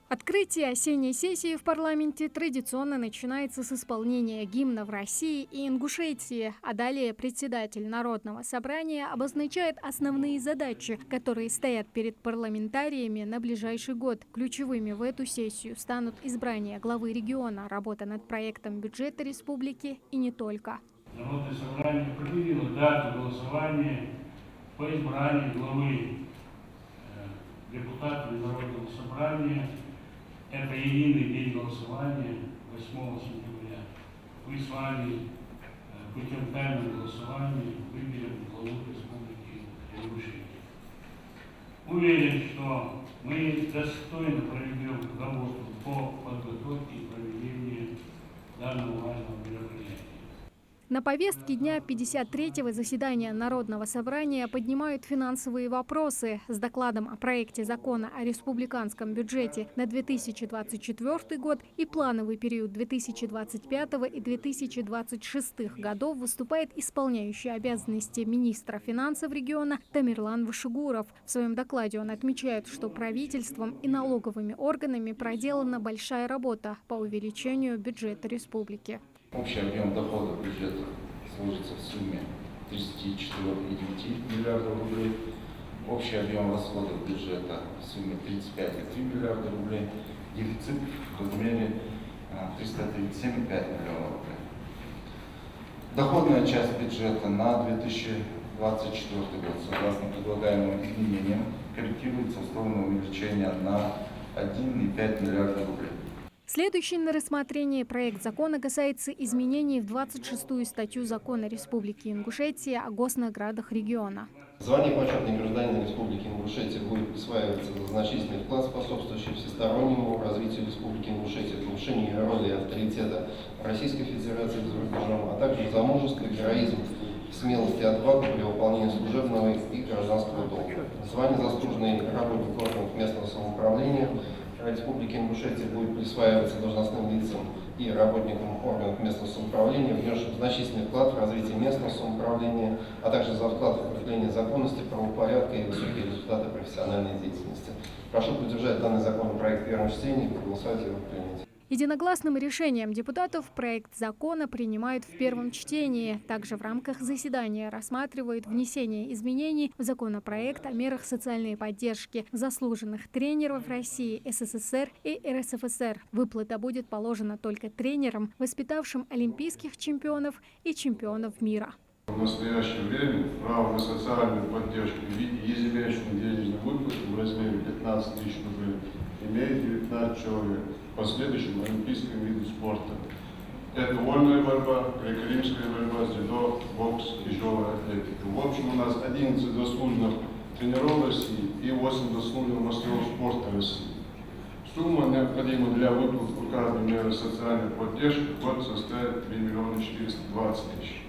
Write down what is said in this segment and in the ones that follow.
Открытие осенней сессии в парламенте традиционно начинается с исполнения гимна в России и Ингушетии, а далее председатель Народного собрания обозначает основные задачи, которые стоят перед парламентариями на ближайший год. Ключевыми в эту сессию станут избрание главы региона, работа над проектом бюджета республики и не только. Народное собрание определило дату голосования по избранию главы депутатов Народного собрания. Это единый день голосования 8 сентября. Мы с вами путем тайного голосования выберем главу Республики Ингушетия. Уверен, что мы достойно проведем работу по подготовке и проведению данного важного мероприятия. На повестке дня 53-го заседания Народного собрания поднимают финансовые вопросы. С докладом о проекте закона о республиканском бюджете на 2024 год и плановый период 2025 и 2026 годов выступает исполняющий обязанности министра финансов региона Тамерлан Вашигуров. В своем докладе он отмечает, что правительством и налоговыми органами проделана большая работа по увеличению бюджета республики. Общий объем доходов бюджета сложится в сумме 34,9 миллиардов рублей. Общий объем расходов бюджета в сумме 35,3 миллиарда рублей. Дефицит в размере 337,5 миллионов рублей. Доходная часть бюджета на 2024 год, согласно предлагаемым изменениям, корректируется в сторону увеличения на 1,5 миллиарда рублей. Следующий на рассмотрение проект закона касается изменений в 26-ю статью закона Республики Ингушетия о госнаградах региона. Звание почетный гражданин Республики Ингушетия будет присваиваться за значительный вклад, способствующий всестороннему развитию Республики Ингушетия, повышению роли и авторитета Российской Федерации за рубежом, а также за мужество, героизм, смелость и отвагу при выполнении служебного и гражданского долга. Звание заслуженный работник органов местного самоуправления Республики Ингушетия будет присваиваться должностным лицам и работникам органов местного самоуправления, внесшим значительный вклад в развитие местного самоуправления, а также за вклад в укрепление законности, правопорядка и высокие результаты профессиональной деятельности. Прошу поддержать данный законопроект в первом чтении и проголосовать его принять. Единогласным решением депутатов проект закона принимают в первом чтении. Также в рамках заседания рассматривают внесение изменений в законопроект о мерах социальной поддержки заслуженных тренеров России, СССР и РСФСР. Выплата будет положена только тренерам, воспитавшим олимпийских чемпионов и чемпионов мира. В настоящее время право на социальную поддержку в виде ежемесячной денежной выплаты в размере 15 тысяч рублей имеет 19 человек по следующим олимпийским видам спорта. Это вольная борьба, греко-римская борьба, дзюдо, бокс, тяжелая атлетика. В общем, у нас 11 заслуженных тренеров России и 8 заслуженных мастеров спорта России. Сумма, необходимая для выплат указанной меры социальной поддержки, в год составит 3 миллиона 420 тысяч.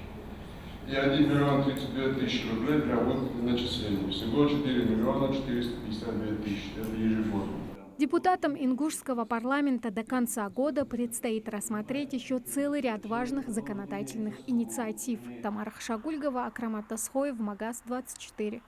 И 1 миллион 32 тысячи рублей для выплаты начислений. Всего 4 миллиона 452 тысячи. Это ежегодно. Депутатам ингушского парламента до конца года предстоит рассмотреть еще целый ряд важных законодательных инициатив. Тамара Хашагульгова, Акрамат Тасхоев, Магаз 24.